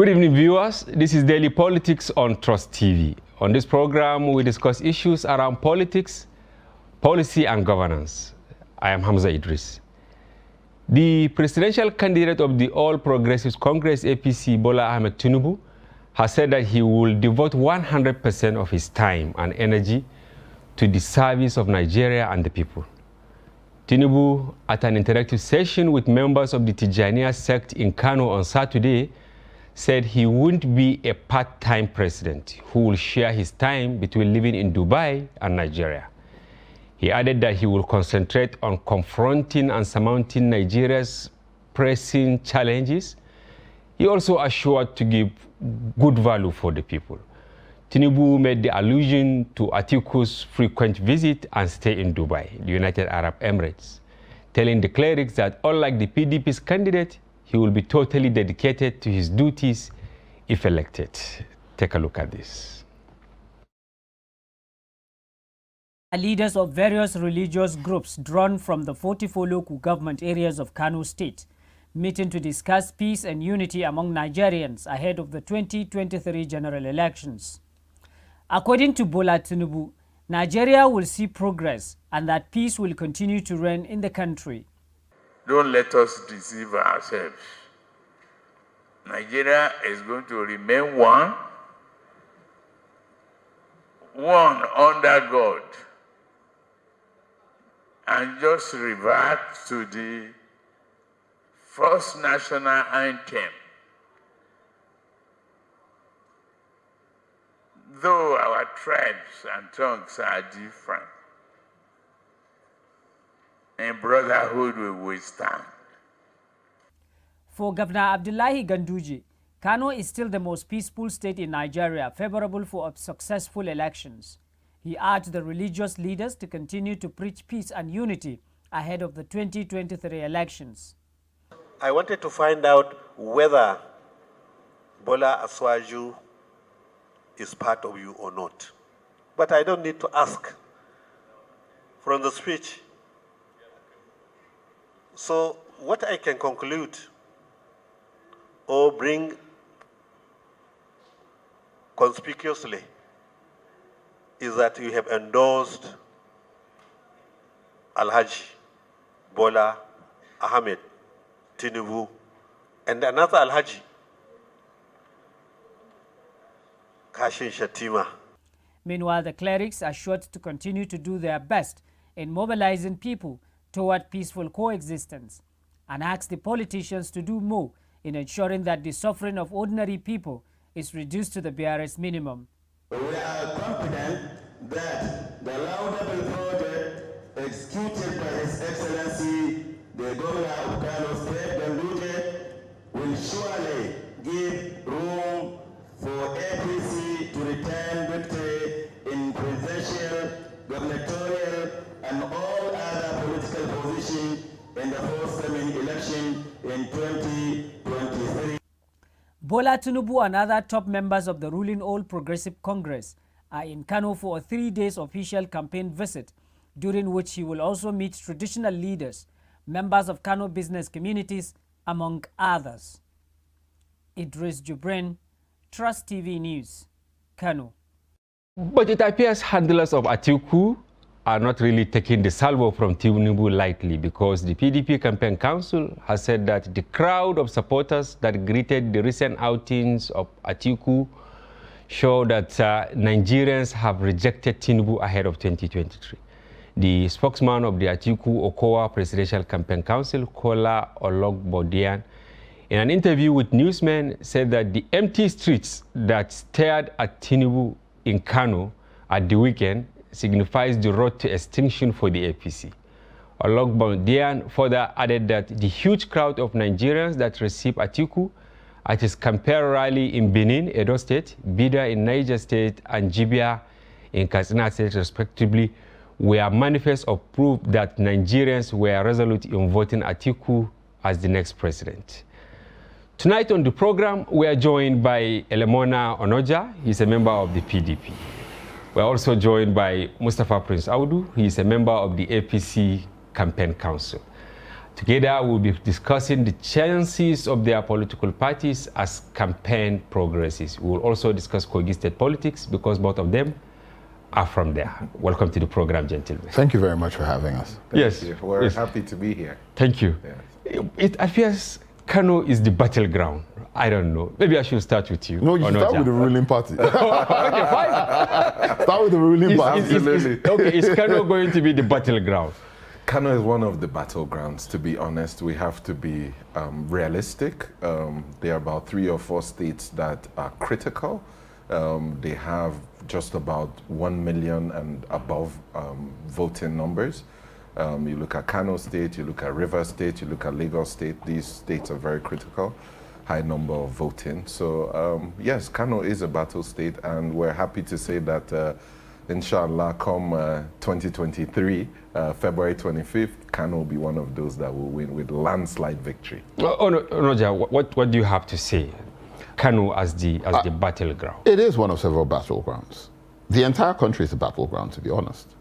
Good evening, viewers. This is Daily Politics on Trust TV. On this program, we discuss issues around politics, policy, and governance. I am Hamza Idris. The presidential candidate of the All Progressives Congress, APC, Bola Ahmed Tinubu, has said that he will devote 100% of his time and energy to the service of Nigeria and the people. Tinubu, at an interactive session with members of the Tijaniya sect in Kano on Saturday, said he wouldn't be a part-time president who will share his time between living in Dubai and Nigeria. He added that he will concentrate on confronting and surmounting Nigeria's pressing challenges. He also assured to give good value for the people. Tinubu made the allusion to Atiku's frequent visit and stay in Dubai, the United Arab Emirates, telling the clerics that unlike the PDP's candidate, he will be totally dedicated to his duties if elected. Take a look at this. Leaders of various religious groups drawn from the 44 local government areas of Kano State meeting to discuss peace and unity among Nigerians ahead of the 2023 general elections. According to Bola Tinubu, Nigeria will see progress and that peace will continue to reign in the country. Don't let us deceive ourselves. Nigeria is going to remain one under God, and just revert to the first national anthem. Though our tribes and tongues are different, in brotherhood we will stand. For Governor Abdullahi Ganduje, Kano is still the most peaceful state in Nigeria, favorable for successful elections. He urged the religious leaders to continue to preach peace and unity ahead of the 2023 elections. I wanted to find out whether Bola Aswaju is part of you or not. But I don't need to ask from the speech. So what I can conclude or bring conspicuously is that you have endorsed Alhaji Bola Ahmed Tinubu and another Alhaji, Kashin Shatima. Meanwhile, the clerics are sure to continue to do their best in mobilizing people toward peaceful coexistence and ask the politicians to do more in ensuring that the suffering of ordinary people is reduced to the barest minimum. We are confident that the laudable project executed by His Excellency, the Governor of Kano State, Ganduje, will surely give room for APC to return victory in presidential, gubernatorial, and all other political positions in the forthcoming election in 2023. Bola Tinubu and other top members of the ruling All Progressive Congress are in Kano for a 3-day official campaign visit, during which he will also meet traditional leaders, members of Kano business communities, among others. Idris Jubrin, Trust TV News, Kano. But it appears handlers of Atiku are not really taking the salvo from Tinubu lightly, because the PDP campaign council has said that the crowd of supporters that greeted the recent outings of Atiku show that Nigerians have rejected Tinubu ahead of 2023. The spokesman of the Atiku Okowa Presidential Campaign Council, Kola Ologbodian, in an interview with newsmen, said that the empty streets that stared at Tinubu in Kano at the weekend signifies the road to extinction for the APC. Ologbodian further added that the huge crowd of Nigerians that received Atiku at his campaign rally in Benin, Edo State, Bida in Niger State, and Jibia in Katsina State, respectively, were manifest of proof that Nigerians were resolute in voting Atiku as the next president. Tonight on the program, we are joined by Elemona Onoja. He's a member of the PDP. We're also joined by Mustafa Prince Audu. He is a member of the APC Campaign Council. Together, we'll be discussing the chances of their political parties as campaign progresses. We will also discuss Kogi State politics because both of them are from there. Welcome to the program, gentlemen. Thank you very much for having us. Yes. We're yes. happy to be here. Thank you. Yes. It appears Kano is the battleground. I don't know. Maybe I should start with you. No, you start with the ruling party. Okay, fine. Start with the ruling party. Okay, is Kano going to be the battleground? Kano is one of the battlegrounds, to be honest. We have to be realistic. There are about 3 or 4 states that are critical. They have just about 1 million and above voting numbers. You look at Kano State, you look at Rivers State, you look at Lagos State. These states are very critical, high number of voting. So yes, Kano is a battle state, and we're happy to say that inshallah, come 2023, February 25th, Kano will be one of those that will win with landslide victory. Onoja, what do you have to say? Kano as the battleground. It is one of several battlegrounds. The entire country is a battleground, to be honest.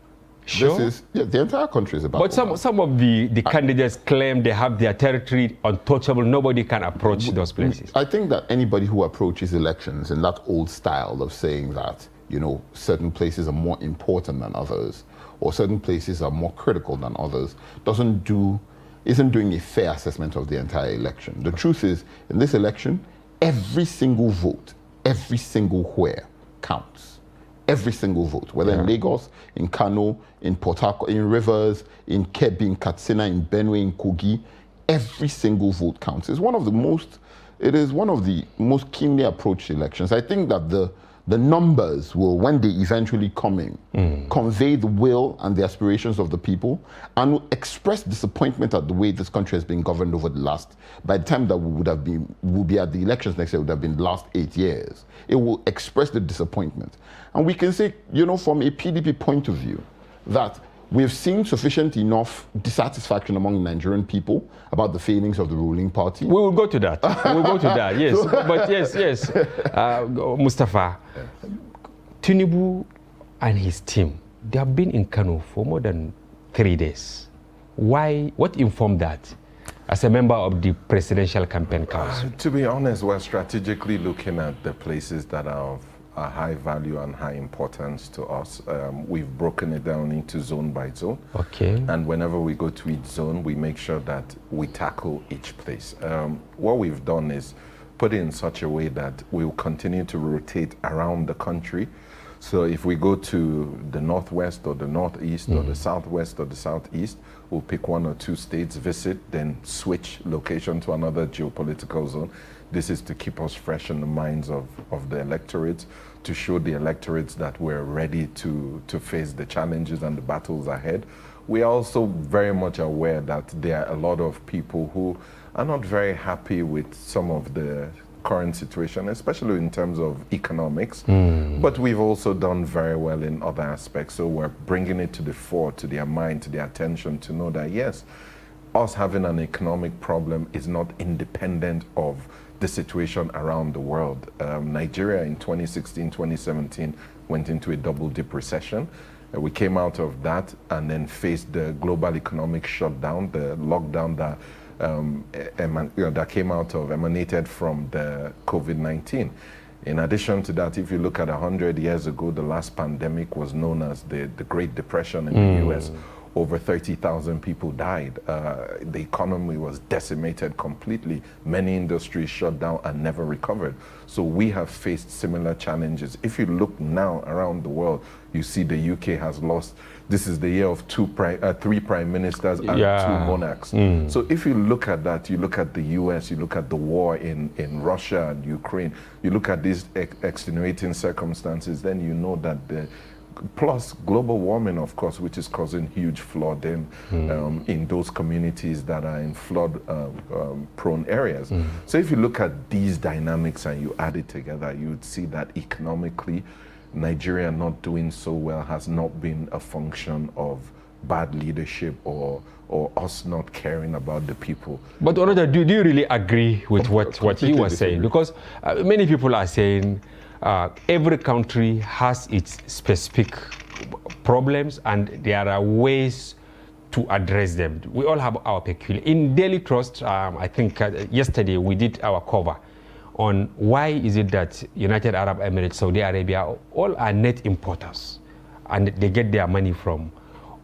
Sure. The entire country is a battleground. But some of the candidates claim they have their territory untouchable. Nobody can approach those places. I think that anybody who approaches elections in that old style of saying that, you know, certain places are more important than others, or certain places are more critical than others, isn't doing a fair assessment of the entire election. The truth is, in this election, every single vote, every single where counts. Every single vote, whether in Lagos, in Kano, in Port Harcourt, in Rivers, in Kebbi, in Katsina, in Benue, in Kogi, every single vote counts. It is one of the most keenly approached elections. I think that the numbers will, when they eventually come in, convey the will and the aspirations of the people, and will express disappointment at the way this country has been governed over the last, by the time that we'll be at the elections next year, it would have been the last 8 years. It will express the disappointment. And we can say, you know, from a PDP point of view, that we've seen sufficient enough dissatisfaction among Nigerian people about the failings of the ruling party. We will go to that. We will go to that, yes. But yes. Mustafa, Tinubu and his team, they have been in Kano for more than 3 days. Why? What informed that as a member of the Presidential Campaign Council? To be honest, we're strategically looking at the places that are of high value and high importance to us. We've broken it down into zone by zone. Okay. And whenever we go to each zone, we make sure that we tackle each place. What we've done is put it in such a way that we'll continue to rotate around the country. So if we go to the northwest or the northeast or the southwest or the southeast, we'll pick 1 or 2 states, visit, then switch location to another geopolitical zone. This is to keep us fresh in the minds of the electorates, to show the electorates that we're ready to face the challenges and the battles ahead. We are also very much aware that there are a lot of people who are not very happy with some of the current situation, especially in terms of economics. But we've also done very well in other aspects. So we're bringing it to the fore, to their mind, to their attention, to know that, yes, us having an economic problem is not independent of the situation around the world. Nigeria in 2016, 2017 went into a double-dip recession. We came out of that and then faced the global economic shutdown, the lockdown that came out of, emanated from the COVID-19. In addition to that, if you look at 100 years ago, the last pandemic was known as the Great Depression in the US. Over 30,000 people died. The economy was decimated completely. Many industries shut down and never recovered. So we have faced similar challenges. If you look now around the world, you see the UK has lost. This is the year of 3 prime ministers and 2 monarchs. So if you look at that, you look at the US, you look at the war in Russia and Ukraine, you look at these extenuating circumstances, then you know that plus global warming, of course, which is causing huge flooding in those communities that are in flood-prone areas. So if you look at these dynamics and you add it together, you would see that economically, Nigeria not doing so well has not been a function of bad leadership or us not caring about the people. But Onoja, do you really agree with what you were saying? Because many people are saying every country has its specific problems and there are ways to address them? We all have our peculiar. In Daily Trust, I think yesterday we did our cover on why is it that United Arab Emirates, Saudi Arabia, all are net importers and they get their money from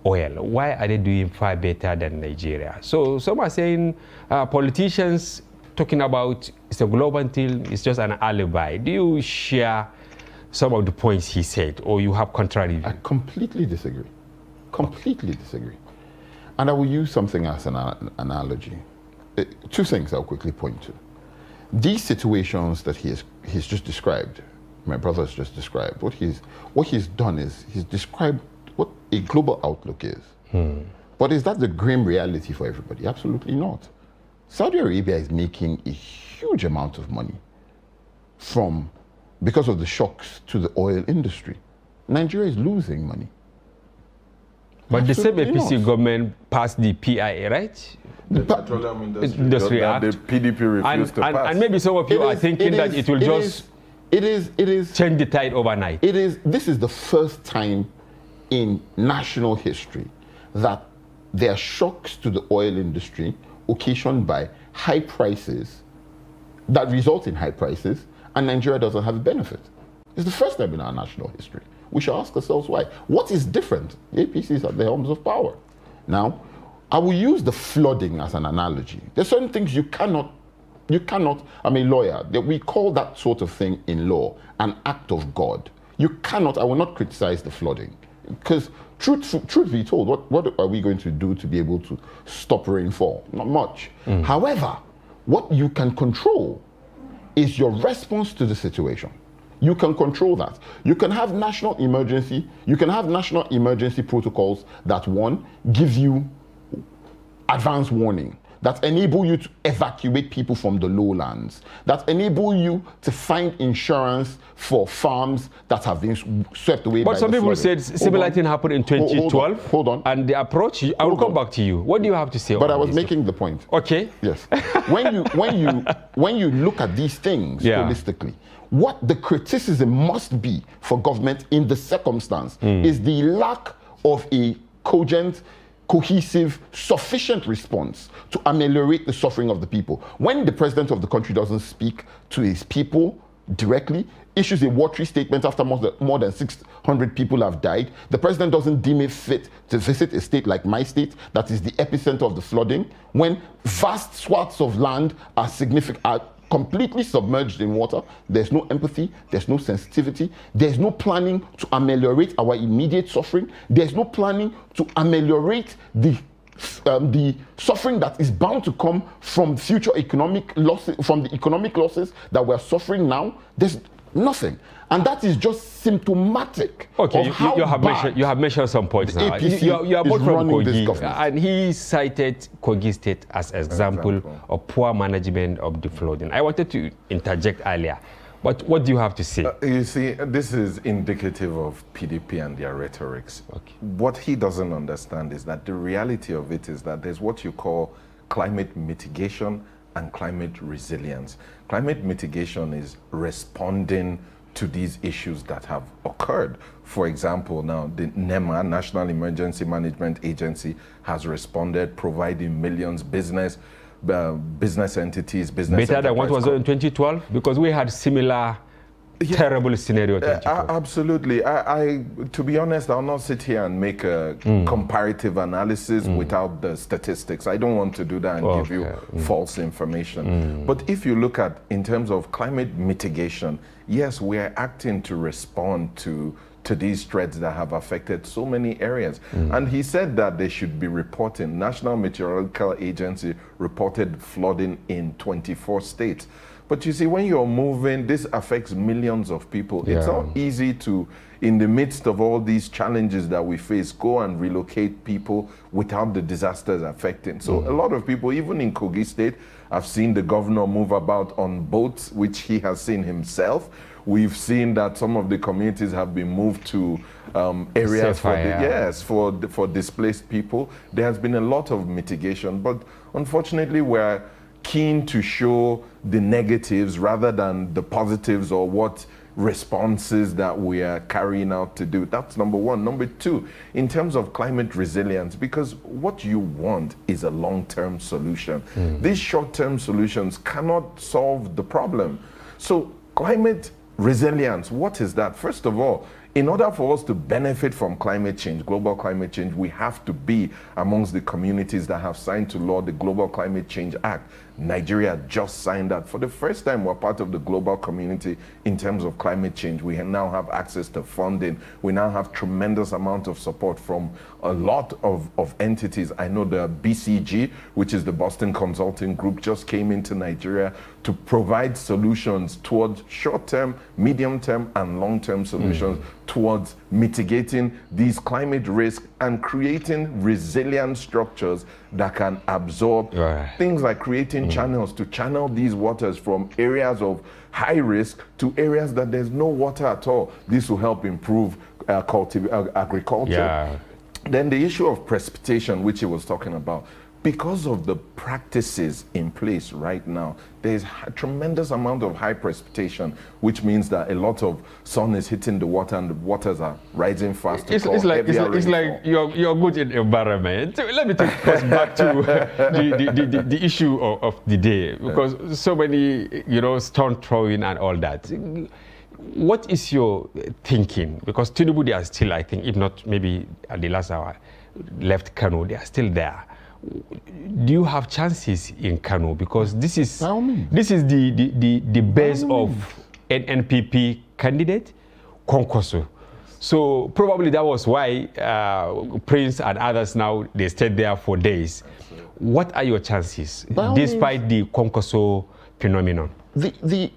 oil. Why are they doing far better than Nigeria? So some are saying politicians talking about it's a global deal, it's just an alibi. Do you share some of the points he said, or you have contrary view? I completely disagree. Completely disagree. And I will use something as an analogy. Two things I'll quickly point to. These situations that he's just described, my brother has just described, what he's done is he's described what a global outlook is. But is that the grim reality for everybody? Absolutely not. Saudi Arabia is making a huge amount of money because of the shocks to the oil industry. Nigeria is losing money. But Absolutely the same APC not. government passed the PIA, right? The Petroleum Industry Act. that the PDP refused to pass. And maybe some of you are thinking that it will just change the tide overnight. This is the first time in national history that there are shocks to the oil industry occasioned by high prices that result in high prices, and Nigeria doesn't have a benefit. It's the first time in our national history. We should ask ourselves why. What is different? The APC is at the helms of power. Now, I will use the flooding as an analogy. There's certain things you cannot, I'm a lawyer, that we call that sort of thing in law an act of God. You cannot, I will not criticize the flooding. Because truth be told, what are we going to do to be able to stop rainfall? Not much. However, what you can control is your response to the situation. You can control that. You can have national emergency protocols that, one, give you advance warning, that enable you to evacuate people from the lowlands, that enable you to find insurance for farms that have been swept away by the But some people flooding. said similar thing happened in 2012. Hold on. And the approach, I will come back to you. What do you have to say? But I on was this? making the point. Okay. Yes. When you look at these things holistically, what the criticism must be for government in the circumstance is the lack of a cogent, cohesive, sufficient response to ameliorate the suffering of the people. When the president of the country doesn't speak to his people directly, issues a watery statement after more than 600 people have died, the president doesn't deem it fit to visit a state like my state that is the epicenter of the flooding, when vast swaths of land are completely submerged in water. There's no empathy, there's no sensitivity, there's no planning to ameliorate our immediate suffering, there's no planning to ameliorate the suffering that is bound to come from future economic losses, from the economic losses that we're suffering now. There's nothing. And that is just symptomatic of how you have mentioned some points now. You are both from Kogi, and he cited Kogi State as an example of poor management of the flooding. I wanted to interject earlier, but what do you have to say? You see, this is indicative of PDP and their rhetorics. Okay. What he doesn't understand is that the reality of it is that there's what you call climate mitigation and climate resilience. Climate mitigation is responding to these issues that have occurred. For example, now the NEMA, National Emergency Management Agency, has responded, providing millions business entities, better than what was in 2012, because we had similar terrible scenario. Absolutely. To be honest, I'll not sit here and make a comparative analysis without the statistics. I don't want to do that and give you false information. But if you look at, in terms of climate mitigation, yes, we are acting to respond to these threats that have affected so many areas. And he said that they should be reporting. National Meteorological Agency reported flooding in 24 states. But you see, when you're moving, this affects millions of people. It's not easy to, in the midst of all these challenges that we face, go and relocate people without the disasters affecting. So a lot of people, even in Kogi State, I've seen the governor move about on boats, which he has seen himself. We've seen that some of the communities have been moved to areas for displaced people. There has been a lot of mitigation, but unfortunately we're keen to show the negatives rather than the positives, or what responses that we are carrying out to do. That's number one. Number two, in terms of climate resilience, because what you want is a long-term solution. These short-term solutions cannot solve the problem. So climate resilience, what is that? First of all, in order for us to benefit from climate change, global climate change, we have to be amongst the communities that have signed to law the Global Climate Change Act. Nigeria just signed that. For the first time, we're part of the global community in terms of climate change. We now have access to funding. We now have tremendous amount of support from a lot of entities. I know the BCG, which is the Boston Consulting Group, just came into Nigeria to provide solutions towards short-term, medium-term, and long-term solutions towards mitigating these climate risks and creating resilient structures that can absorb things like creating channels to channel these waters from areas of high risk to areas that there's no water at all. This will help improve agriculture. Yeah. Then the issue of precipitation, which he was talking about, because of the practices in place right now, there's a tremendous amount of high precipitation, which means that a lot of sun is hitting the water and the waters are rising fast. It's like you're good in environment. Let me take us back to the issue of the day, because so many, stone throwing and all that. What is your thinking? Because Tinubu, they are still, I think, if not maybe at the last hour, left Kano, they are still there. Do you have chances in Kano? Because this is the base of an NPP candidate, Konkoso. So probably that was why Prince and others now, they stayed there for days. What are your chances, despite the Konkoso phenomenon? The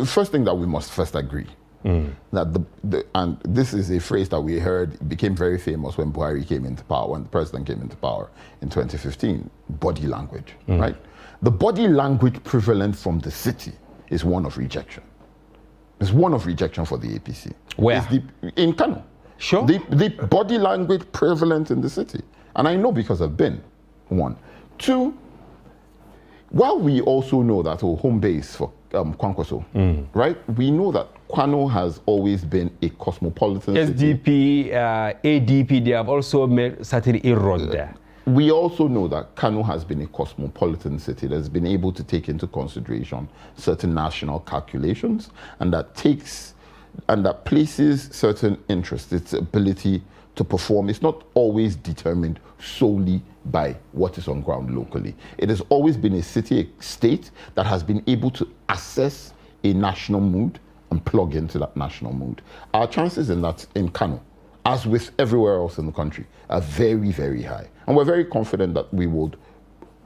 first thing that we must first agree, that and this is a phrase that we heard became very famous when Buhari came into power, when the president came into power in 2015, body language, right? The body language prevalent from the city is one of rejection. It's one of rejection for the APC. Where? In Kano. Sure. The body language prevalent in the city. And I know because I've been, one. Two, while we also know that our home base for Kwankwaso, right? We know that Kano has always been a cosmopolitan city. SDP, ADP, they have also made certain inroads there. We also know that Kano has been a cosmopolitan city that's been able to take into consideration certain national calculations, and that places certain interests, its ability to perform. It's not always determined solely by what is on ground locally. It has always been a city, a state that has been able to assess a national mood and plug into that national mood. Our chances in Kano, as with everywhere else in the country, are very, very high. And we're very confident that we would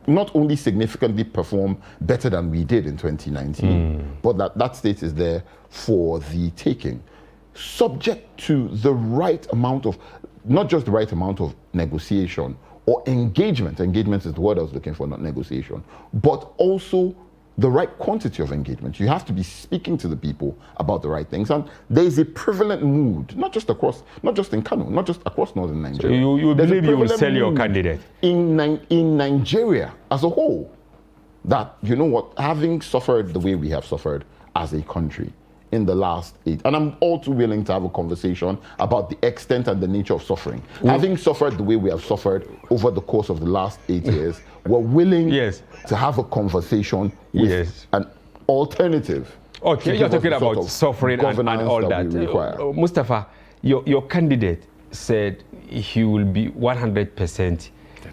not only significantly perform better than we did in 2019, but that state is there for the taking, subject to the right amount of, not just the right amount of negotiation or engagement. Engagement is the word I was looking for, not negotiation, but also the right quantity of engagement. You have to be speaking to the people about the right things. And there's a prevalent mood, not just in Kano, not just across northern Nigeria. So you believe you will sell your candidate? In Nigeria as a whole, that, you know what, having suffered the way we have suffered as a country in the last 8, and I'm all too willing to have a conversation about the extent and the nature of suffering. Having suffered the way we have suffered over the course of the last 8 years, we're willing to have a conversation with an alternative. Okay, you're talking about suffering and all that. Mustafa, your candidate said he will be 100%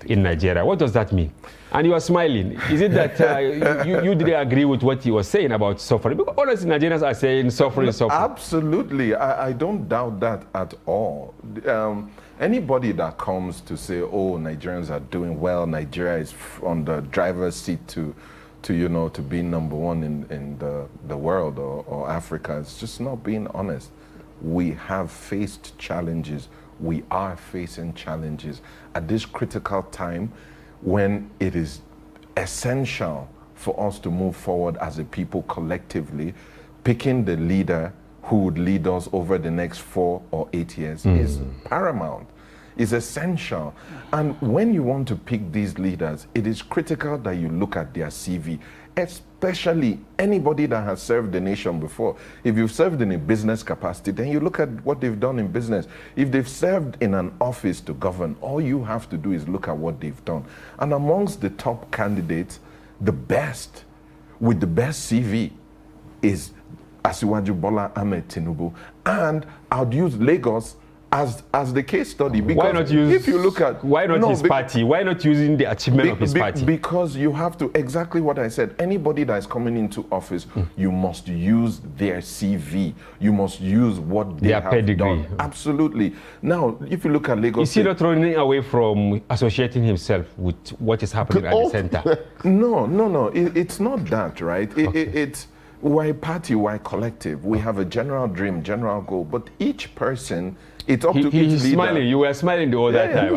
in Nigeria. What does that mean? And you are smiling. Is it that you didn't agree with what he was saying about suffering? Because honestly, Nigerians are saying suffering. Absolutely. I don't doubt that at all. Anybody that comes to say, oh, Nigerians are doing well, Nigeria is on the driver's seat to be number one in the world or Africa, it's just not being honest. We have faced challenges. We are facing challenges at this critical time when it is essential for us to move forward as a people collectively. Picking the leader who would lead us over the next 4 or 8 years is paramount, is essential. And when you want to pick these leaders, it is critical that you look at their CV. especially anybody that has served the nation before. If you've served in a business capacity, then you look at what they've done in business. If they've served in an office to govern, all you have to do is look at what they've done. And amongst the top candidates, the best, with the best CV, is Asiwaju Bola Ahmed Tinubu. And I'd use Lagos as the case study, because why not use, if you look at his party? Why not using the achievement of his party? Because you have to, exactly what I said, anybody that is coming into office, you must use their CV. You must use what they have pedigree. done. Absolutely. Now, if you look at Lagos, is he not running away from associating himself with what is happening at the center? No. It's not that, right? It's we're a party, we're a collective. We have a general dream, general goal, but each person, it's up to each leader. He's smiling. You were smiling the whole time.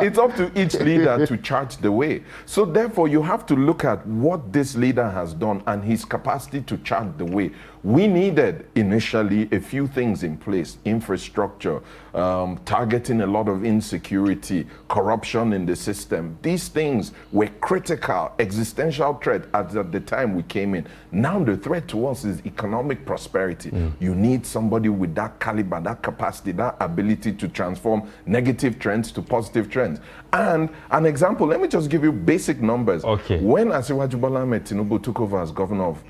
It's up to each leader to chart the way. So therefore, you have to look at what this leader has done and his capacity to chart the way. We needed initially a few things in place: infrastructure, targeting a lot of insecurity, corruption in the system. These things were critical, existential threat at the time we came in. Now the threat to us is economic prosperity. You need somebody with that caliber, that capacity, that ability to transform negative trends to positive trends. And an example, let me just give you basic numbers. Okay. When Asiwaju Bola Ahmed Tinubu took over as governor of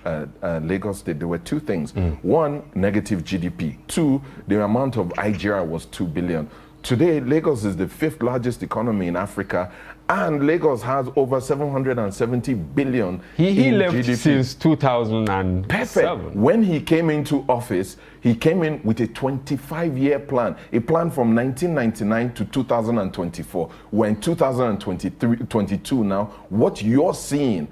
Lagos State, there were two things. One, negative GDP. Two, the amount of IGR was 2 billion. Today, Lagos is the 5th largest economy in Africa, and Lagos has over 770 billion he in left GDP. Since 2007. Perfect. When he came into office, he came in with a 25-year plan, a plan from 1999 to 2024. We're in 2022 now. What you're seeing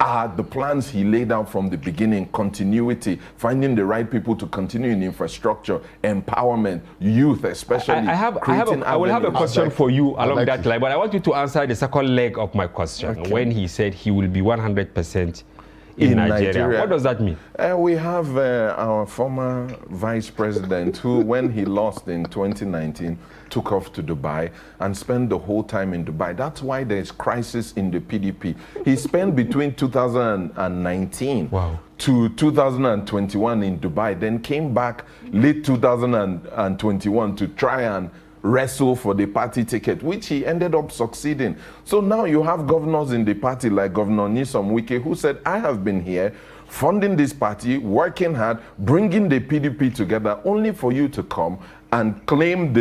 are the plans he laid out from the beginning: continuity, finding the right people to continue in infrastructure, empowerment, youth especially. I will have a question for you along that line, but I want you to answer the second leg of my question. Okay. When he said he will be 100% in Nigeria. What does that mean? We have our former vice president who, when he lost in 2019, took off to Dubai and spent the whole time in Dubai. That's why there's crisis in the PDP. He spent between 2019 to 2021 in Dubai, then came back late 2021 to try and wrestle for the party ticket, which he ended up succeeding. So now you have governors in the party like Governor Nyesom Wike, who said, I have been here funding this party, working hard, bringing the PDP together, only for you to come and claim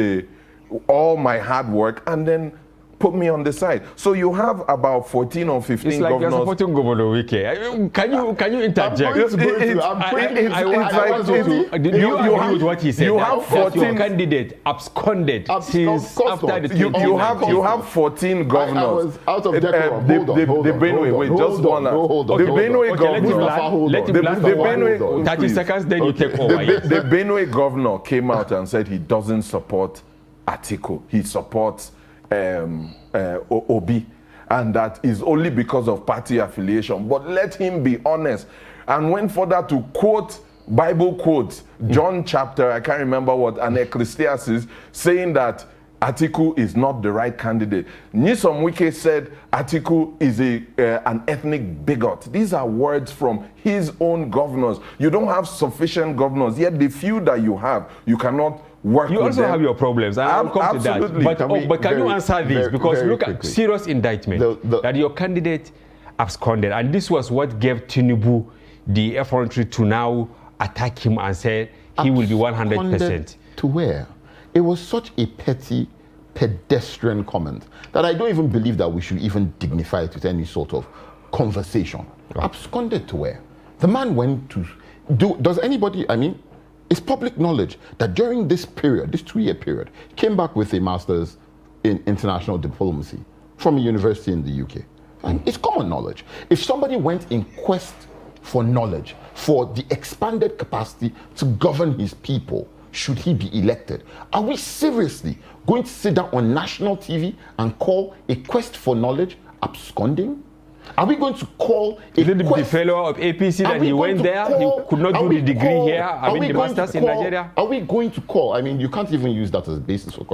all my hard work and then put me on the side. So you have about 14 or 15 it's like governors. You're supporting Governor Wike. Can you interject? I want to do you agree with what he said? You have 14 your candidate absconded since after the you have 14 governors. I was out of decorum. The Benue governor. 30 seconds, then you take over. The Benue governor came out and said he doesn't support Atiku. He supports Obi, and that is only because of party affiliation. But let him be honest, and went further to quote Bible quotes, John chapter, I can't remember what, and Ecclesiastes, saying that Atiku is not the right candidate. Nyesom Wike said Atiku is an ethnic bigot. These are words from his own governors. You don't have sufficient governors, yet the few that you have, you cannot work with them. You also have your problems. I'll come to that. But can you answer this? Because look at serious indictment that your candidate absconded, and this was what gave Tinubu the effrontery to now attack him and say he will be 100%. To where? It was such a petty, pedestrian comment that I don't even believe that we should even dignify it with any sort of conversation. Right. Absconded to where? The man went to does anybody, it's public knowledge that during this period, this 2-year period, came back with a master's in international diplomacy from a university in the UK. And it's common knowledge. If somebody went in quest for knowledge, for the expanded capacity to govern his people, should he be elected? Are we seriously going to sit down on national TV and call a quest for knowledge absconding? Are we going to call a the fellow of APC that he went there? He could not do the degree here. I mean, the masters in Nigeria. Are we going to call? I mean, you can't even use that as a basis for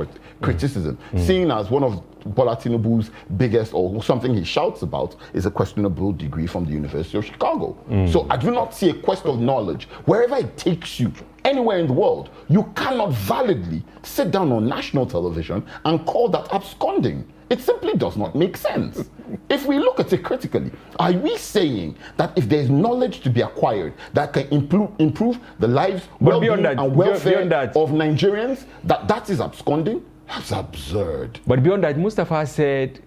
criticism. Seeing as one of Bola Tinubu's biggest, or something he shouts about, is a questionable degree from the University of Chicago. So I do not see a quest of knowledge. Wherever it takes you, anywhere in the world, you cannot validly sit down on national television and call that absconding. It simply does not make sense. If we look at it critically, are we saying that if there's knowledge to be acquired that can improve the lives, well-being and welfare of Nigerians, that is absconding? That's absurd. But beyond that, Mustafa said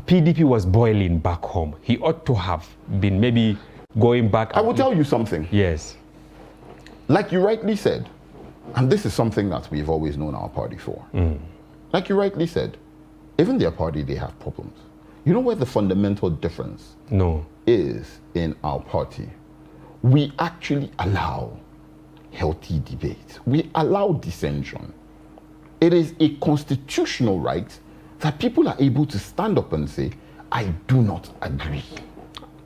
PDP was boiling back home. He ought to have been maybe going back. I will tell you something. Yes. Like you rightly said, and this is something that we've always known our party for. Like you rightly said, even their party, they have problems. You know where the fundamental difference is in our party? We actually allow healthy debate. We allow dissension. It is a constitutional right that people are able to stand up and say, I do not agree.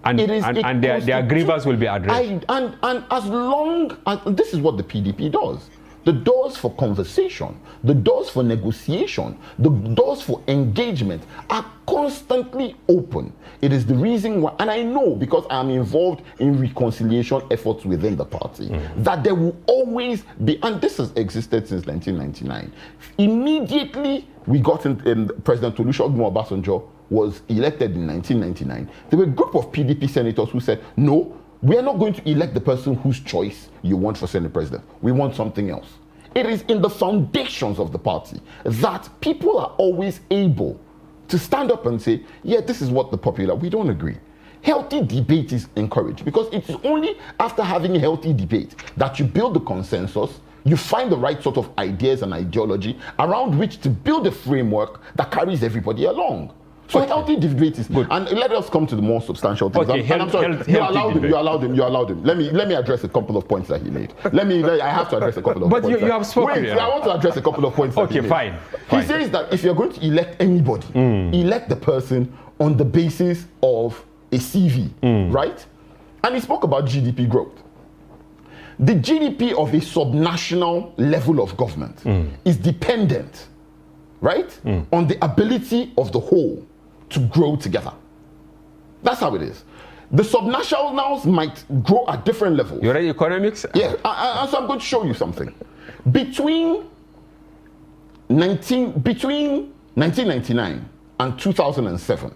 And their grievance will be addressed. And as long as, this is what the PDP does. The doors for conversation, the doors for negotiation, the doors for engagement are constantly open. It is the reason why, and I know because I'm involved in reconciliation efforts within the party, that there will always be, and this has existed since 1999. Immediately we got in President Olusegun Obasanjo was elected in 1999, there were a group of PDP senators who said, no, we are not going to elect the person whose choice you want for Senate President. We want something else. It is in the foundations of the party that people are always able to stand up and say, yeah, this is what the popular, we don't agree. Healthy debate is encouraged because it's only after having a healthy debate that you build the consensus, you find the right sort of ideas and ideology around which to build a framework that carries everybody along. So healthy debate is good. And let us come to the more substantial things. I'm sorry, you allowed him. Let me address a couple of points that he made. I have to address a couple of points. But you have spoken. Wait, I want to address a couple of points that he made. Fine. He says that if you're going to elect anybody, elect the person on the basis of a CV, right? And he spoke about GDP growth. The GDP of a subnational level of government is dependent, right, on the ability of the whole to grow together. That's how it is. The subnationals might grow at different levels. You read economics? Yeah, so I'm going to show you something. Between 1999 and 2007,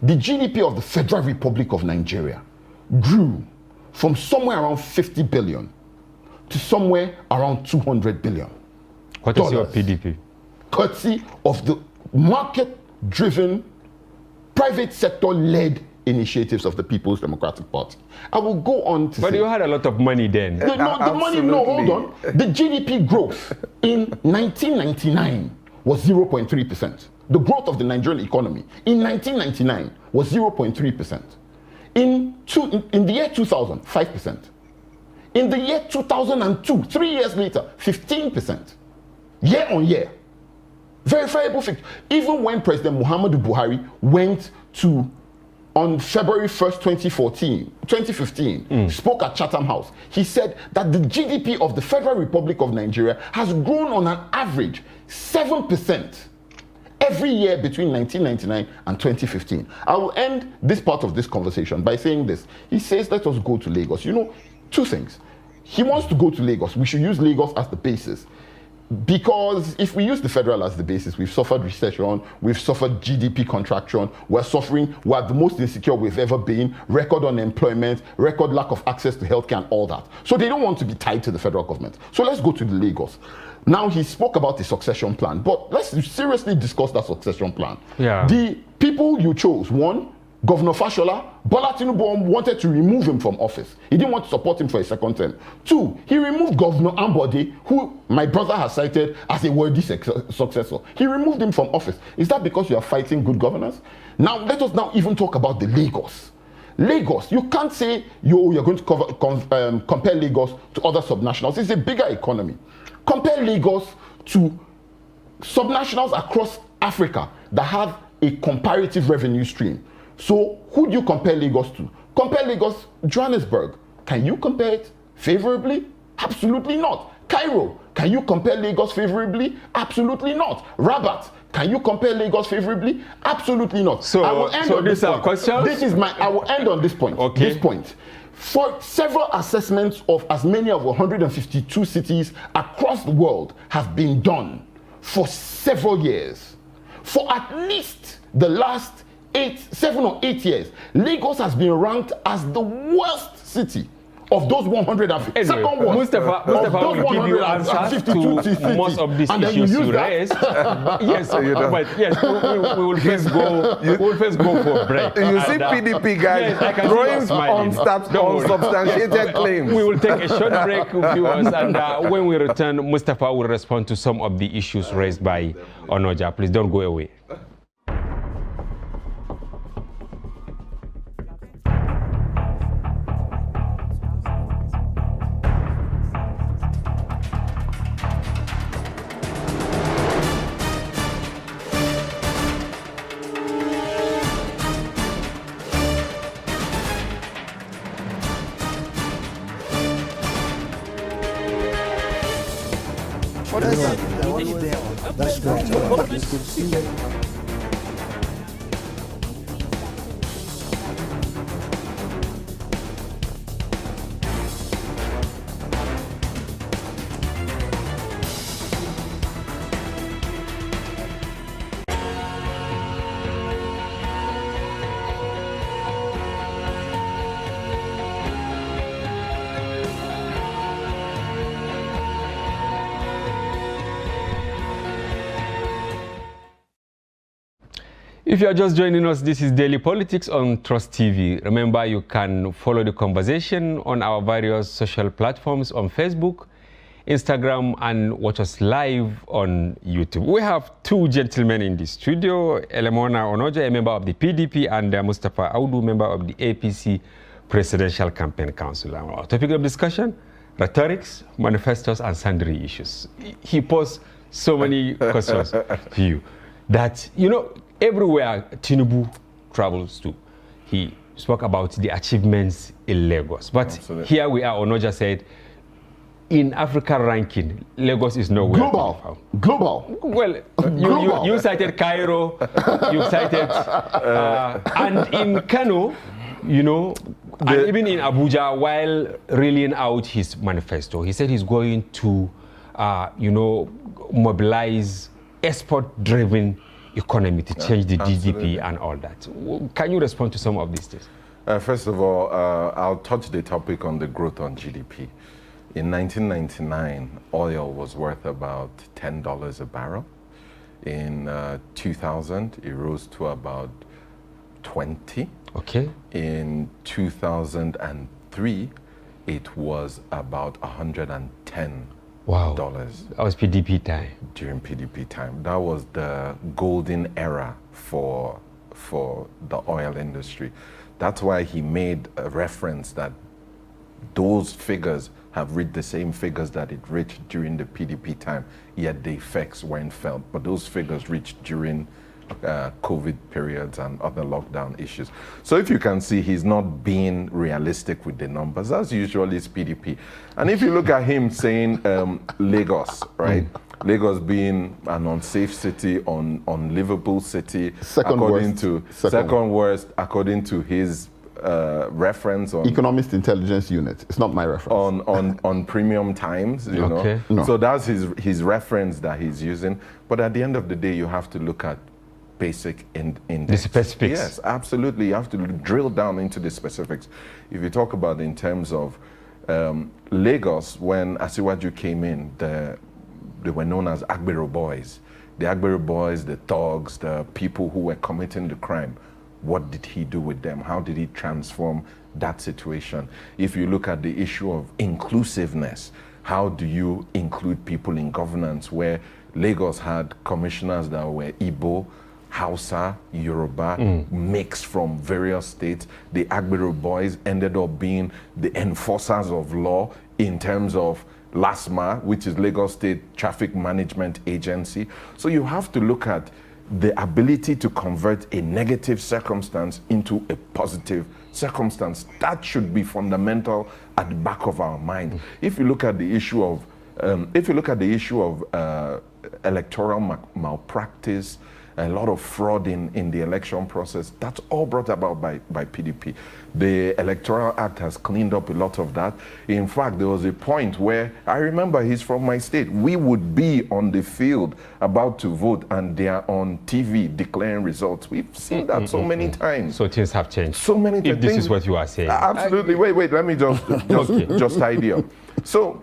the GDP of the Federal Republic of Nigeria grew from somewhere around 50 billion to somewhere around 200 billion. What is your PDP? Courtesy of the market-driven, private sector-led initiatives of the People's Democratic Party. I will go on to say... But you had a lot of money then. Hold on. The GDP growth in 1999 was 0.3%. The growth of the Nigerian economy in 1999 was 0.3%. In the year 2000, 5%. In the year 2002, 3 years later, 15%. Year on year. Verifiable figure. Even when President Muhammadu Buhari went to, on February 1st, 2015, spoke at Chatham House, he said that the GDP of the Federal Republic of Nigeria has grown on an average 7% every year between 1999 and 2015. I will end this part of this conversation by saying this. He says, let us go to Lagos. You know, two things. He wants to go to Lagos. We should use Lagos as the basis. Because if we use the federal as the basis, we've suffered recession, we've suffered GDP contraction, we're the most insecure we've ever been, record unemployment, record lack of access to healthcare and all that. So they don't want to be tied to the federal government. So let's go to the Lagos. Now he spoke about the succession plan, but let's seriously discuss that succession plan. Yeah. The people you chose, one, Governor Fashola, Bola Tinubu wanted to remove him from office. He didn't want to support him for a second term. Two, he removed Governor Ambode, who my brother has cited as a worthy successor. He removed him from office. Is that because you are fighting good governance? Now, let us now even talk about the Lagos. Lagos, you can't say you're going to compare Lagos to other subnationals. It's a bigger economy. Compare Lagos to subnationals across Africa that have a comparative revenue stream. So who do you compare Lagos to? Compare Lagos, Johannesburg. Can you compare it favorably? Absolutely not. Cairo, can you compare Lagos favorably? Absolutely not. Rabat, can you compare Lagos favorably? Absolutely not. So, I will end on this this our point. question. I will end on this point. Okay. This point. For several assessments of as many as 152 cities across the world have been done for several years. For at least the last 7 or 8 years, Lagos has been ranked as the worst city of those 150. Anyway, Second worst. Mustafa will give you answers to most of these issues you raised. Yes, but yes, we will first go. We will first go for a break. You see PDP guys throwing unsubstantiated claims. We will take a short break, viewers, and when we return, Mustafa will respond to some of the issues raised by Onoja. Please don't go away. That's great. If you are just joining us, this is Daily Politics on Trust TV. Remember, you can follow the conversation on our various social platforms on Facebook, Instagram, and watch us live on YouTube. We have two gentlemen in the studio, Elemona Onoja, a member of the PDP, and Mustafa Audu, member of the APC Presidential Campaign Council. Our topic of discussion, rhetorics, manifestos, and sundry issues. He posed so many questions to you that, you know, everywhere Tinubu travels to, he spoke about the achievements in Lagos. But Absolutely. Here we are, Onoja said, in Africa ranking, Lagos is nowhere to be found. Global. Well, you cited Cairo, you cited, and in Kano, you know, and even in Abuja, while reeling out his manifesto, he said he's going to, you know, mobilize export-driven economy to change the Absolutely. GDP and all that. Can you respond to some of these things? First of all, I'll touch the topic on the growth on GDP. In 1999, oil was worth about $10 a barrel. In 2000, it rose to about 20. Okay. In 2003, it was about $110. Wow. That was PDP time. During PDP time. That was the golden era for the oil industry. That's why he made a reference that those figures have reached the same figures that it reached during the PDP time, yet the effects weren't felt. But those figures reached during COVID periods and other lockdown issues. So if you can see, he's not being realistic with the numbers. As usual, it's PDP. And if you look at him saying Lagos, right? Lagos being an unsafe city, unlivable city, second worst, according to his reference on Economist Intelligence Unit. It's not my reference. On Premium Times, you know. No. So that's his reference that he's using. But at the end of the day, you have to look at basic index. The specifics. Yes, absolutely. You have to drill down into the specifics. If you talk about in terms of Lagos, when Asiwaju came in, they were known as Agbero boys. The Agbero boys, the thugs, the people who were committing the crime. What did he do with them? How did he transform that situation? If you look at the issue of inclusiveness, how do you include people in governance, where Lagos had commissioners that were Igbo, Hausa, Yoruba, mixed from various states. The Agbero boys ended up being the enforcers of law in terms of LASMA, which is Lagos State Traffic Management Agency. So you have to look at the ability to convert a negative circumstance into a positive circumstance. That should be fundamental at the back of our mind. If you look at the issue of electoral malpractice, a lot of fraud in the election process, that's all brought about by PDP. The Electoral Act has cleaned up a lot of that. In fact, there was a point where, I remember, he's from my state, we would be on the field about to vote and they are on TV declaring results. We've seen that so many times. So things have changed. So many if things. This is what you are saying. Absolutely. Wait, let me just tidy up. So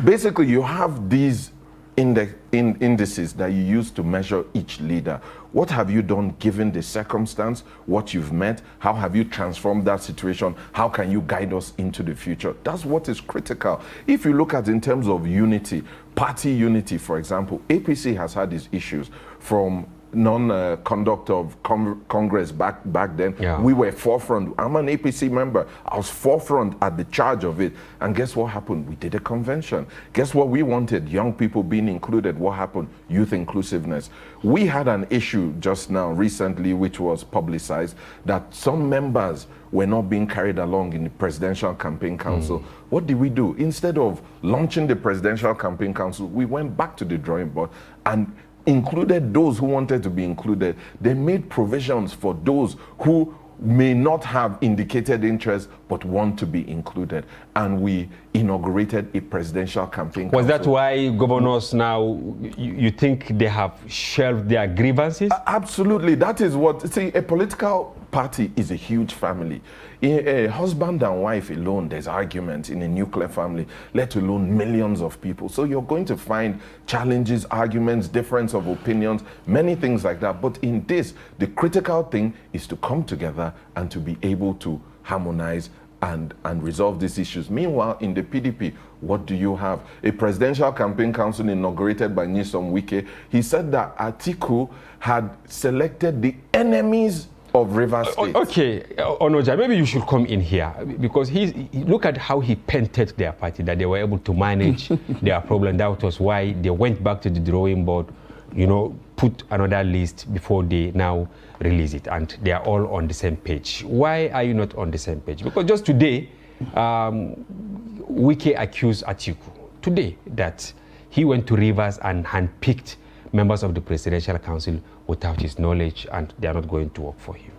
basically you have these indices that you use to measure each leader. What have you done given the circumstance, what you've met, how have you transformed that situation, how can you guide us into the future? That's what is critical. If you look at in terms of unity, party unity, for example, APC has had these issues from non-conduct of Congress back then. Yeah. We were forefront. I'm an APC member. I was forefront at the charge of it. And guess what happened? We did a convention. Guess what we wanted? Young people being included. What happened? Youth inclusiveness. We had an issue just now recently, which was publicized, that some members were not being carried along in the Presidential Campaign Council. What did we do? Instead of launching the Presidential Campaign Council, we went back to the drawing board and included those who wanted to be included. They made provisions for those who may not have indicated interest but want to be included. And we inaugurated a presidential campaign council. Was that why governors now, you think they have shelved their grievances? Absolutely. That is what, see, a political party is a huge family. In a husband and wife alone, there's argument in a nuclear family, let alone millions of people. So you're going to find challenges, arguments, difference of opinions, many things like that. But in this, the critical thing is to come together and to be able to harmonize and resolve these issues. Meanwhile, in the PDP, what do you have? A presidential campaign council inaugurated by Nyesom Wike. He said that Atiku had selected the enemies of Rivers State. Okay, Onoja, maybe you should come in here because look at how he painted their party, that they were able to manage their problem. That was why they went back to the drawing board, you know, put another list before they now release it, and they are all on the same page. Why are you not on the same page? Because just today, Wike accused Atiku today that he went to Rivers and handpicked members of the Presidential Council without his knowledge, and they are not going to work for him.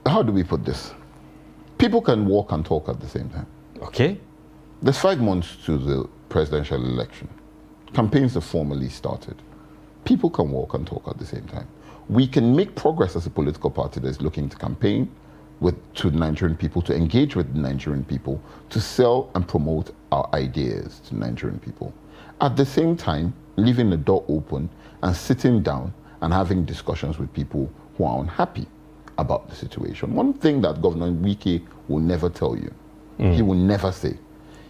How do we put this? People can walk and talk at the same time. Okay. There's 5 months to the presidential election. Campaigns have formally started. People can walk and talk at the same time. We can make progress as a political party that's looking to campaign to the Nigerian people, to engage with the Nigerian people, to sell and promote our ideas to Nigerian people. At the same time, leaving the door open and sitting down and having discussions with people who are unhappy about the situation. One thing that Governor Wike will never tell you, he will never say.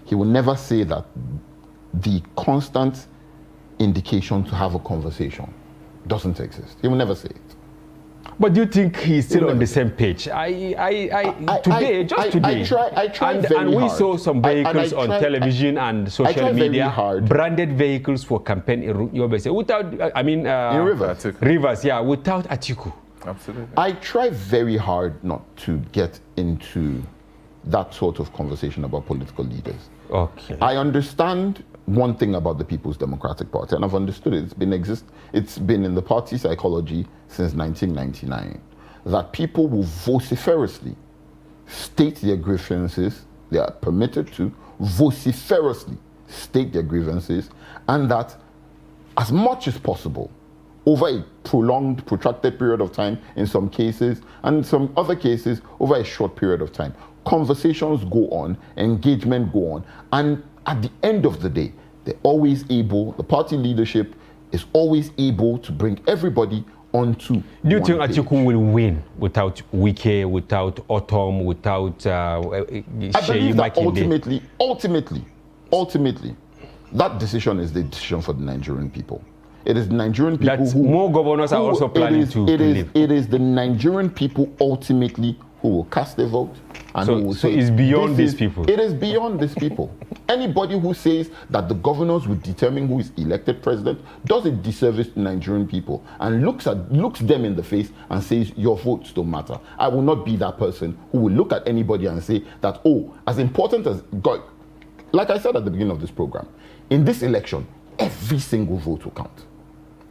He will never say that the constant indication to have a conversation doesn't exist. He will never say it. But do you think he's still on the same page? Today, I tried very hard. And we saw some vehicles on television and social media, branded vehicles for campaign in Yobe, without, in Rivers, yeah, without Atiku. Absolutely. I try very hard not to get into that sort of conversation about political leaders. Okay. I understand one thing about the People's Democratic Party, and I've understood it. It's been in the party psychology since 1999, that people will vociferously state their grievances. They are permitted to vociferously state their grievances, and that as much as possible, over a prolonged, protracted period of time in some cases, and in some other cases, over a short period of time, conversations go on, engagement go on, and at the end of the day, they're always able, the party leadership is always able to bring everybody onto. Do you think Atiku will win without Wike, without Autumn, without I believe that ultimately, that decision is the decision for the Nigerian people. It is the Nigerian people more governors are also planning to leave. It is the Nigerian people ultimately who will cast a vote and So- who will so say it's beyond this these people. It is beyond these people. Anybody who says that the governors will determine who is elected president does a disservice to Nigerian people and looks them in the face and says your votes don't matter. I will not be that person who will look at anybody and say that, oh, as important as God, like I said at the beginning of this program, in this election, every single vote will count.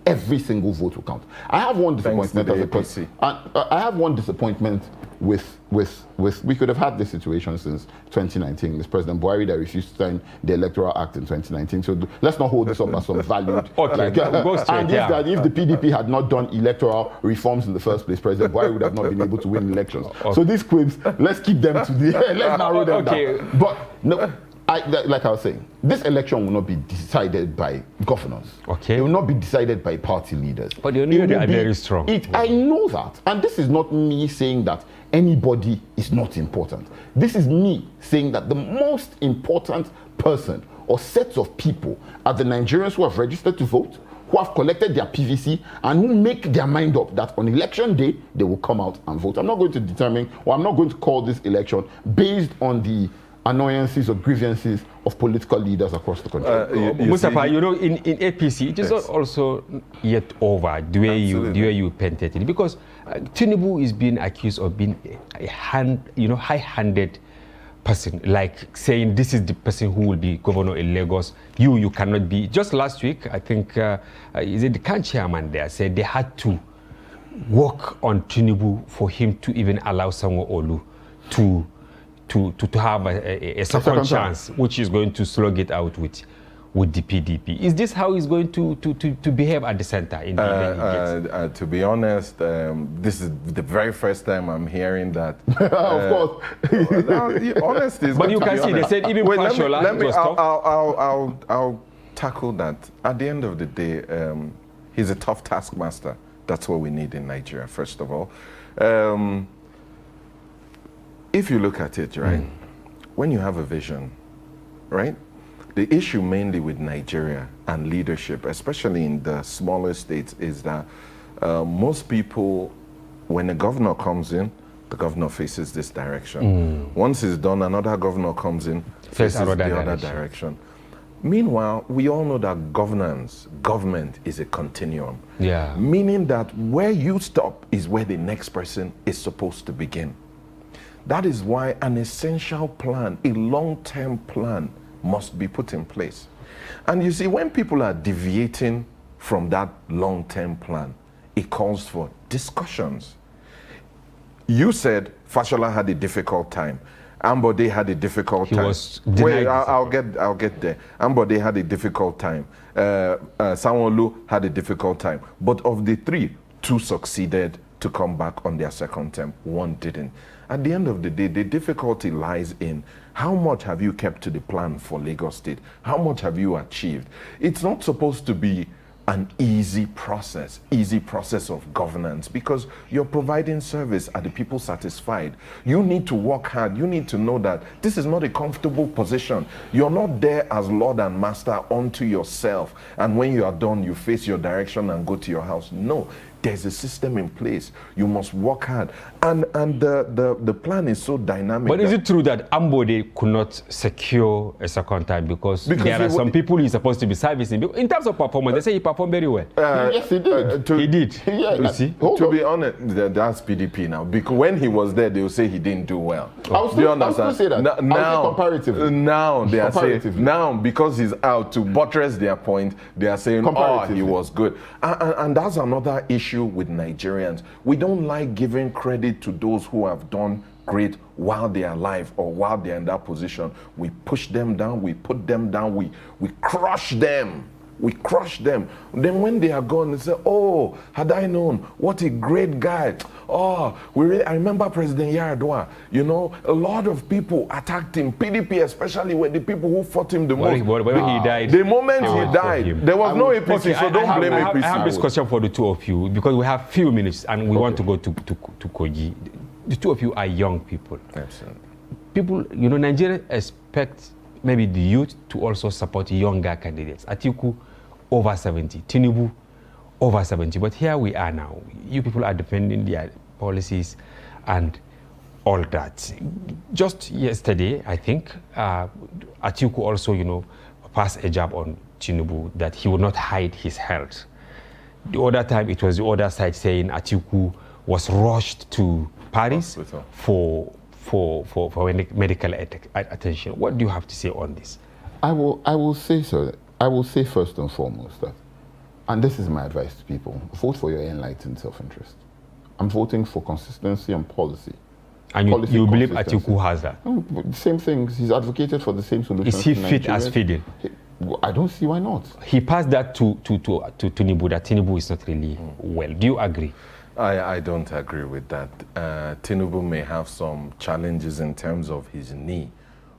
Every single vote will count. I have one Thanks to disappointment the as a APC. person. I have one disappointment with we could have had this situation since 2019. This President Buhari that refused to sign the Electoral Act in 2019. So let's not hold this up as some valued. Okay, go straight, and yeah. if the PDP had not done electoral reforms in the first place, President Buhari would have not been able to win elections. So these quibs, let's keep them to the let's narrow them down. But no. Like I was saying, this election will not be decided by governors. Okay. It will not be decided by party leaders. But you know It they will are be- very strong. I know that. And this is not me saying that anybody is not important. This is me saying that the most important person or sets of people are the Nigerians who have registered to vote, who have collected their PVC, and who make their mind up that on election day, they will come out and vote. I'm not going to determine, or I'm not going to call this election based on the annoyances or grievances of political leaders across the country. Mustafa, you know, in APC, it is Yes. not also yet over the way you painted it, because Tinubu is being accused of being a high-handed person, like saying this is the person who will be governor in Lagos. You cannot be. Just last week, I think, is it the CAN chairman there said they had to work on Tinubu for him to even allow Sanwo-Olu to have a second chance, which is going to slug it out with the PDP. Is this how he's going to behave at the center? To be honest, this is the very first time I'm hearing that. Of course. Honest is But good you to can be see, they honest. said even Wait, Fashola let me, was tough. I'll tackle that. At the end of the day, he's a tough taskmaster. That's what we need in Nigeria, first of all. If you look at it, right, when you have a vision, right, the issue mainly with Nigeria and leadership, especially in the smaller states, is that most people, when a governor comes in, the governor faces this direction. Once it's done, another governor comes in, faces the other direction. Meanwhile, we all know that government is a continuum. Yeah. Meaning that where you stop is where the next person is supposed to begin. That is why an essential plan, a long-term plan, must be put in place. And you see, when people are deviating from that long-term plan, it calls for discussions. You said Fashola had a difficult time. Ambode had a difficult time. Was denied. Wait, I'll get there. Ambode had a difficult time. Sanwo-Olu had a difficult time. But of the three, two succeeded to come back on their second term. One didn't. At the end of the day, the difficulty lies in how much have you kept to the plan for Lagos State? How much have you achieved? It's not supposed to be an easy process of governance, because you're providing service. Are the people satisfied? You need to work hard. You need to know that this is not a comfortable position. You're not there as Lord and Master unto yourself, and when you are done, you face your direction and go to your house. No. There's a system in place. You must work hard. And the plan is so dynamic. But is it true that Ambode could not secure a second time because there are some people he's supposed to be servicing? In terms of performance, they say he performed very well. Yes, he did. He did. Yeah, You see? To be honest, that's PDP now. Because when he was there, they will say he didn't do well. I'll still say that. Now, comparatively. Now they are saying, Comparatively. now because he's out, to buttress their point, they are saying, oh, Comparatively. he was good. And that's another issue with Nigerians. We don't like giving credit to those who have done great while they are alive or while they're in that position. We push them down, we put them down, we crush them. We crush them. Then when they are gone, they say, oh, had I known, what a great guy. Oh, I remember President Yaradua. You know, a lot of people attacked him. PDP especially were the people who fought him the most. When he died, the moment he died, there was no APC, so don't blame APC. I have this question for the two of you, because we have few minutes and we want to go to Koji. The two of you are young people. Absolutely. People, you know, Nigeria expect maybe the youth to also support younger candidates. Atiku, over 70. Tinubu, over 70. But here we are now. You people are defending their policies, and all that. Just yesterday, I think, Atiku also, passed a jab on Tinubu that he would not hide his health. The other time, it was the other side saying Atiku was rushed to Paris for medical attention. What do you have to say on this? I will say so. I will say first and foremost that, and this is my advice to people, vote for your enlightened self-interest. I'm voting for consistency and policy. And you believe Atiku has that? Same things. He's advocated for the same solutions. Is he fit as fiddle? I don't see why not. He passed that to Tinubu, that Tinubu is not really well. Do you agree? I don't agree with that. Tinubu may have some challenges in terms of his knee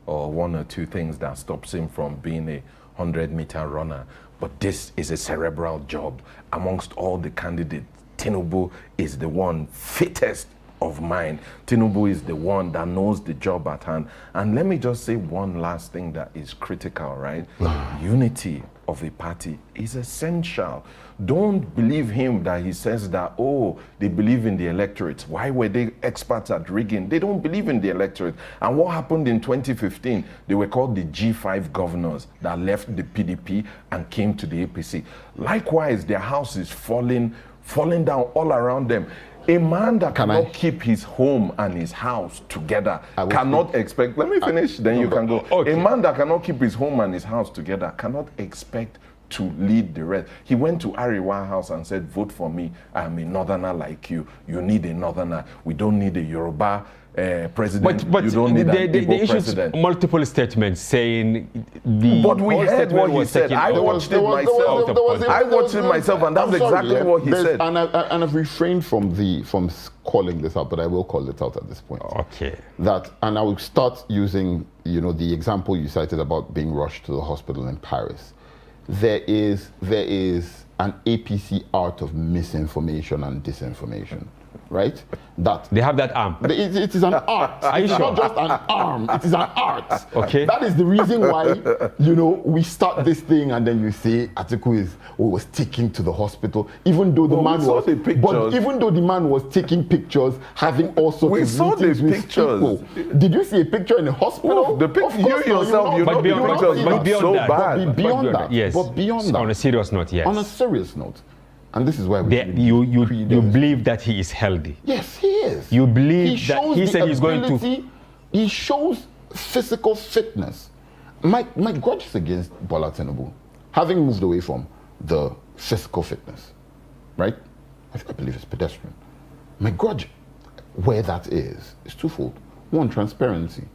or one or two things that stops him from being a 100-meter runner. But this is a cerebral job. Amongst all the candidates, Tinubu is the one fittest of mind. Tinubu is the one that knows the job at hand. And let me just say one last thing that is critical, right? Unity of a party is essential. Don't believe him that he says that, oh, they believe in the electorate. Why were they experts at rigging? They don't believe in the electorate. And what happened in 2015? They were called the G5 governors that left the PDP and came to the APC. Likewise, their house is falling down all around them. A man that cannot keep his home and his house together cannot expect, let me finish, then you can go. Okay. A man that cannot keep his home and his house together cannot expect to lead the rest. He went to Ariwa House and said, vote for me, I'm a northerner like you. You need a northerner. We don't need a Yoruba president. But you don't need an Igbo president. Multiple statements saying the. But we heard what he said. I watched it myself, and that's exactly what he said. And I've refrained from calling this out, but I will call it out at this point. Okay. And I will start using, the example you cited about being rushed to the hospital in Paris. There is an APC art of misinformation and disinformation. Right? That they have that arm. It is an art. It's not just an arm. It is an art. Okay. That is the reason why, we start this thing and then you say Atiku was taken to the hospital, even though the man was. But even though the man was taking pictures, having all sorts of meetings with people. Did you see a picture in the hospital? The picture you yourself, you know, but beyond that. Yes. But beyond that. On a serious note, yes. On a serious note. And this is why you believe that he is healthy. Yes, he is. You believe that he said he's going to. He shows physical fitness. My grudge is against Bola Tinubu, having moved away from the physical fitness, right? I believe it's pedestrian. My grudge, where that is twofold. One, transparency.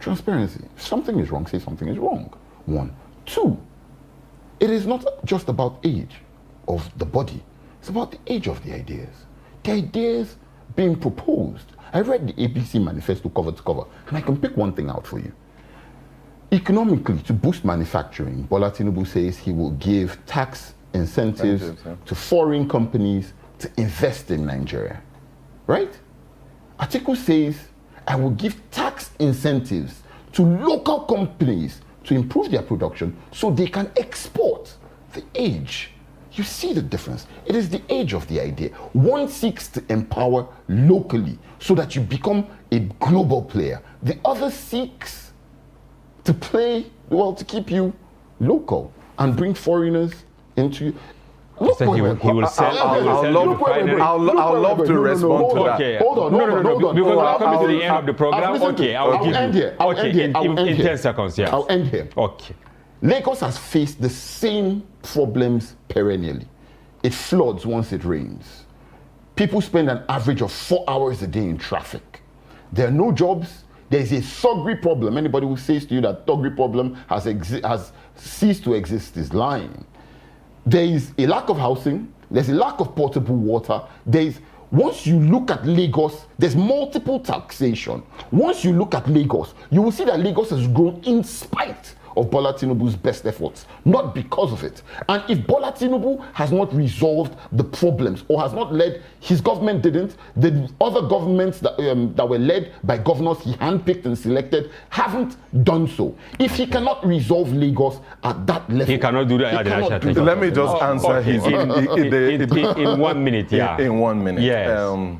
Transparency. If something is wrong, say something is wrong. One. Two, it is not just about age of the body. It's about the age of the ideas. The ideas being proposed. I read the APC manifesto cover to cover, and I can pick one thing out for you. Economically, to boost manufacturing, Bola Tinubu says he will give tax incentives to foreign companies to invest in Nigeria. Right? Atiku says, I will give tax incentives to local companies to improve their production so they can export. The age. You see the difference. It is the age of the idea. One seeks to empower locally so that you become a global player. The other seeks to to keep you local and bring foreigners into you. He will sell. I'll love to respond to that. Okay. Hold on. Because we're coming to the end of the program. Okay, I'll end here. In 10 seconds, yeah. I'll end here. Okay. Lagos has faced the same problems perennially. It floods once it rains. People spend an average of 4 hours a day in traffic. There are no jobs. There's a thuggery problem. Anybody who says to you that thuggery problem has ceased to exist is lying. There is a lack of housing. There's a lack of potable water. Once you look at Lagos, there's multiple taxation. Once you look at Lagos, you will see that Lagos has grown in spite of Bola Tinubu's best efforts, not because of it. And if Bola Tinubu has not resolved the problems or has not led, his government didn't, the other governments that were led by governors he handpicked and selected haven't done so. If he cannot resolve Lagos at that level, he cannot do that. Let me just answer in 1 minute. Yeah. In 1 minute. Yes.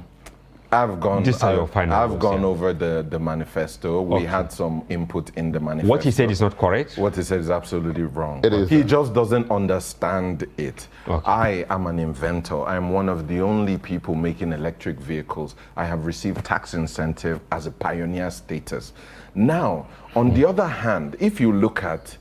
I've gone. These are your final I've goals, gone yeah. over the manifesto. We had some input in the manifesto. What he said is not correct. What he said is absolutely wrong. It is. He just doesn't understand it. Okay. I am an inventor. I am one of the only people making electric vehicles. I have received tax incentive as a pioneer status. Now, on the other hand, if you look at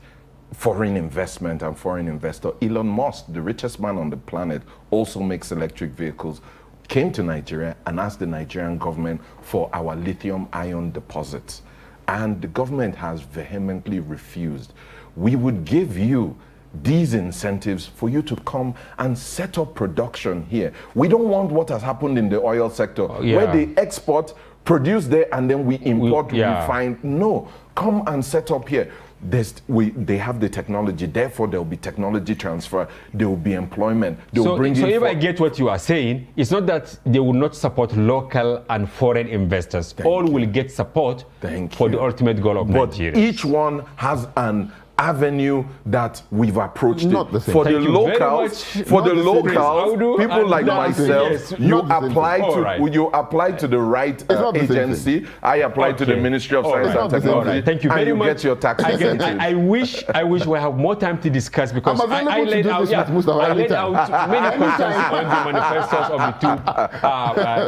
foreign investment and foreign investor, Elon Musk, the richest man on the planet, also makes electric vehicles, came to Nigeria and asked the Nigerian government for our lithium ion deposits. And the government has vehemently refused. We would give you these incentives for you to come and set up production here. We don't want what has happened in the oil sector, where they export, produce there, and then we import, refine. No, come and set up here. They have the technology, therefore there will be technology transfer, there will be employment. So if I get what you are saying, it's not that they will not support local and foreign investors. All will get support for the ultimate goal of Nigeria. But each one has an avenue that we've approached Not the same. for Thank the you locals. For the locals, people like myself, you apply to the right agency. I apply to the Ministry of Science and Technology. Thank you very much. You get your tax incentive. I wish we have more time to discuss, because I laid out many questions on the manifestos of the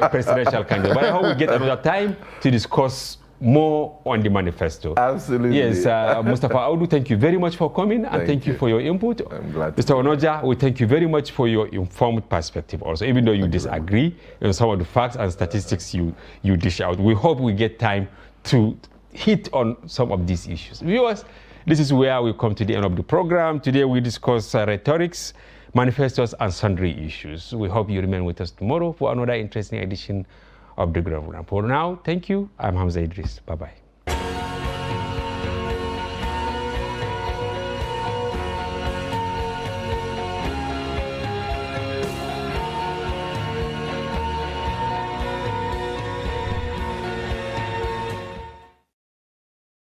two presidential candidates. But I hope we get another time to discuss more on the manifesto. Absolutely. Yes, Mustafa Audu, thank you very much for coming, and thank you for your input. I'm glad. Mr. Onoja, we thank you very much for your informed perspective also, even though you disagree on some of the facts and statistics you dish out. We hope we get time to hit on some of these issues. Viewers, this is where we come to the end of the program. Today we discuss rhetorics, manifestos, and sundry issues. We hope you remain with us tomorrow for another interesting edition of the program. For now, thank you. I'm Hamza Idris. Bye-bye.